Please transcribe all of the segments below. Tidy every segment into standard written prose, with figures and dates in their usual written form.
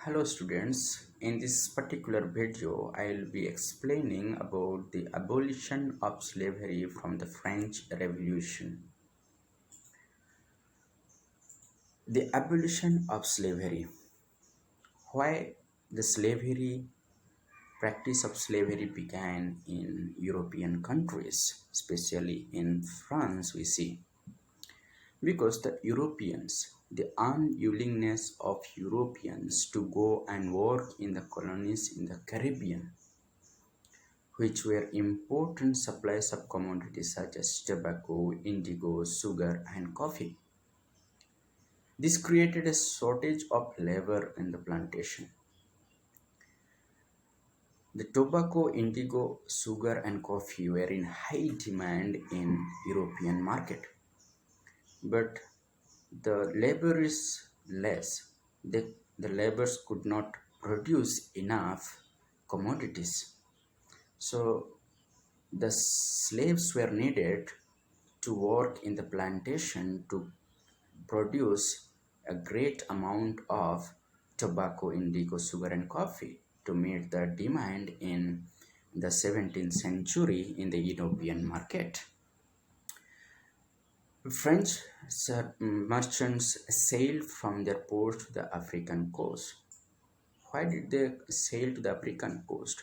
Hello students, in this particular video I will be explaining about the abolition of slavery from the French Revolution. The abolition of slavery. Why the slavery practice of slavery began in European countries, especially in France we see. Because the unwillingness of Europeans to go and work in the colonies in the Caribbean, which were important supplies of commodities such as tobacco, indigo, sugar, and coffee. This created a shortage of labor in the plantation. The tobacco, indigo, sugar, and coffee were in high demand in European market, but the labor is less. The laborers could not produce enough commodities. So the slaves were needed to work in the plantation to produce a great amount of tobacco, indigo, sugar, and coffee to meet the demand in the 17th century in the European market. French merchants sailed from their ports to the African coast. Why did they sail to the African coast?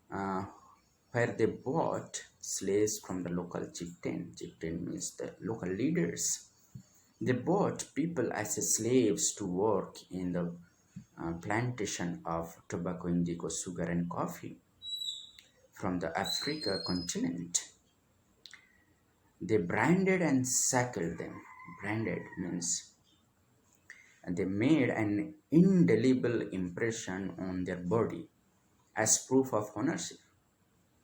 Uh, where they bought slaves from the local chieftain. Chieftain means the local leaders. They bought people as slaves to work in the plantation of tobacco, indigo, sugar, and coffee from the Africa continent. They branded and shackled them. Branded means they made an indelible impression on their body as proof of ownership.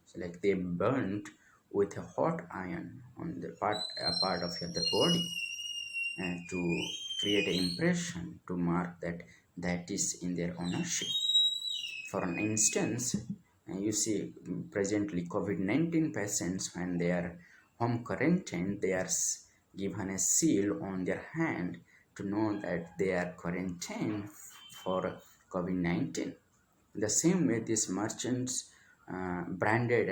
So like they burnt with a hot iron on the a part of the body and to create an impression to mark that is in their ownership. For an instance, you see presently COVID-19 patients when they are home quarantined, they are given a seal on their hand to know that they are quarantined for COVID-19. The same way, these merchants branded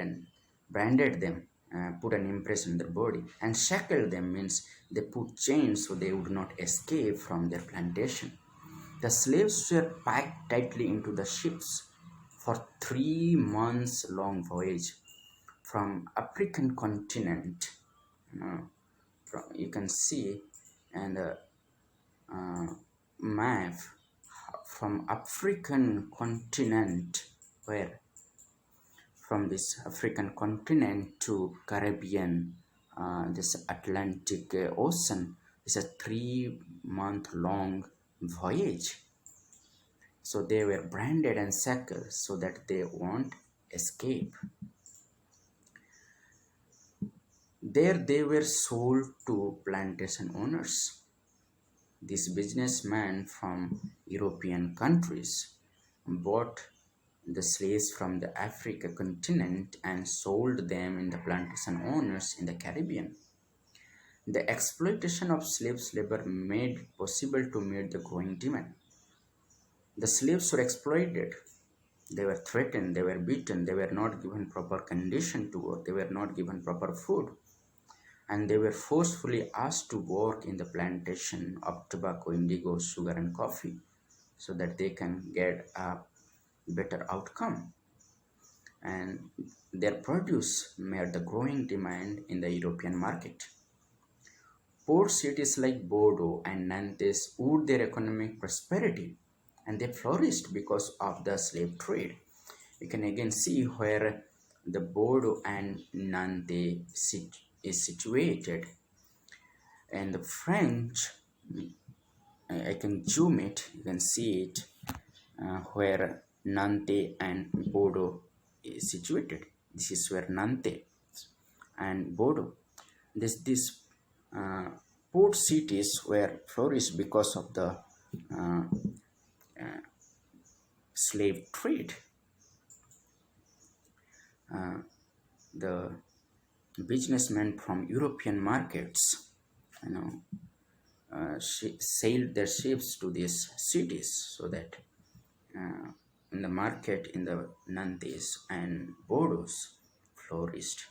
them, put an impression on their body, and shackled them means they put chains so they would not escape from their plantation. The slaves were packed tightly into the ships for 3 months long voyage from African continent. You can see and map from African continent where from this African continent to Caribbean, this Atlantic Ocean is a 3 month long voyage. So they were branded and shackled so that they won't escape. There they were sold to plantation owners. These businessmen from European countries bought the slaves from the Africa continent and sold them in the plantation owners in the Caribbean. The exploitation of slaves labor made it possible to meet the growing demand. The slaves were exploited. They were threatened, they were beaten, they were not given proper condition to work, they were not given proper food, and they were forcefully asked to work in the plantation of tobacco, indigo, sugar, and coffee so that they can get a better outcome. And their produce met the growing demand in the European market. Port cities like Bordeaux and Nantes owed their economic prosperity and they flourished because of the slave trade. You can again see where the Bordeaux and Nantes is situated. And the French, I can zoom it, you can see it where Nantes and Bordeaux is situated. This is where Nantes and Bordeaux. These uh, port cities were flourished because of the uh, slave trade. The businessmen from European markets, you know, sailed their ships to these cities so that uh, in the market in the Nantes and Bordeaux flourished.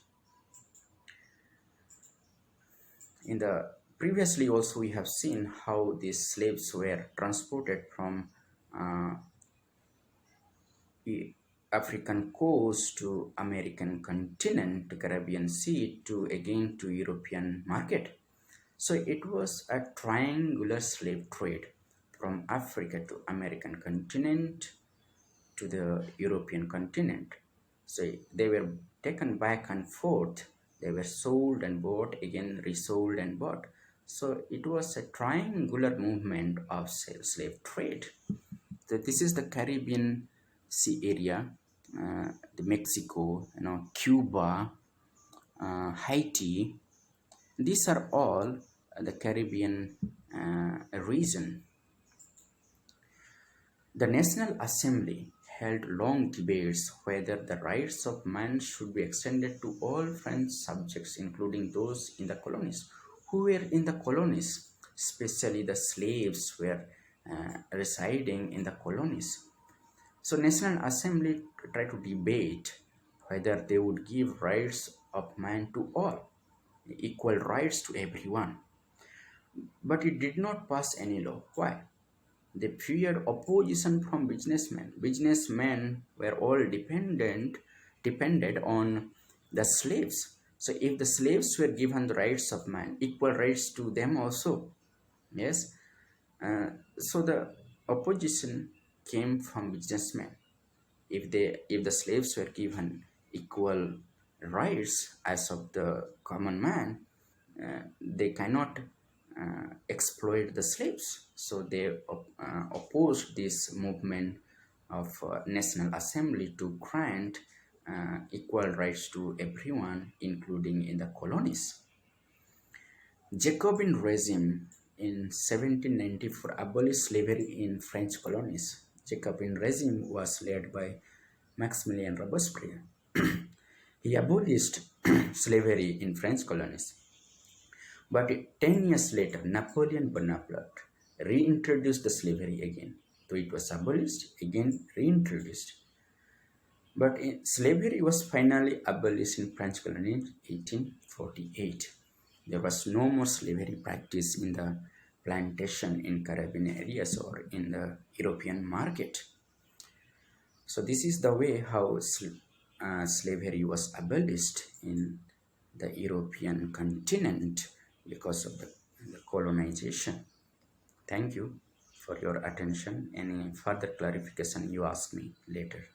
In the previously also we have seen how these slaves were transported from uh, the African coast to American continent, to Caribbean Sea, to again to European market. So it was a triangular slave trade from Africa to American continent to the European continent. So they were taken back and forth. They were sold and bought, again resold and bought. So it was a triangular movement of slave trade. So this is the Caribbean Sea area, the Mexico, Cuba, Haiti. These are all the Caribbean region. The National Assembly held long debates whether the rights of man should be extended to all French subjects, including those in the colonies. Who were in the colonies? Especially the slaves were residing in the colonies. So National Assembly tried to debate whether they would give rights of man to all, equal rights to everyone. But it did not pass any law. Why? They feared opposition from businessmen. Businessmen were all depended on the slaves. So if the slaves were given the rights of man, equal rights to them also. Yes. So the opposition came from businessmen. If the slaves were given equal rights as of the common man, they cannot exploit the slaves. So they opposed this movement of National Assembly to grant equal rights to everyone, including in the colonies. Jacobin regime in 1794 abolished slavery in French colonies. Jacobin regime was led by Maximilien Robespierre. He abolished slavery in French colonies. But 10 years later, Napoleon Bonaparte reintroduced the slavery again. So it was abolished, again reintroduced. But slavery was finally abolished in French colony in 1848. There was no more slavery practice in the plantation in Caribbean areas or in the European market. So this is the way how slavery was abolished in the European continent because of the colonization. Thank you for your attention. Any further clarification you ask me later.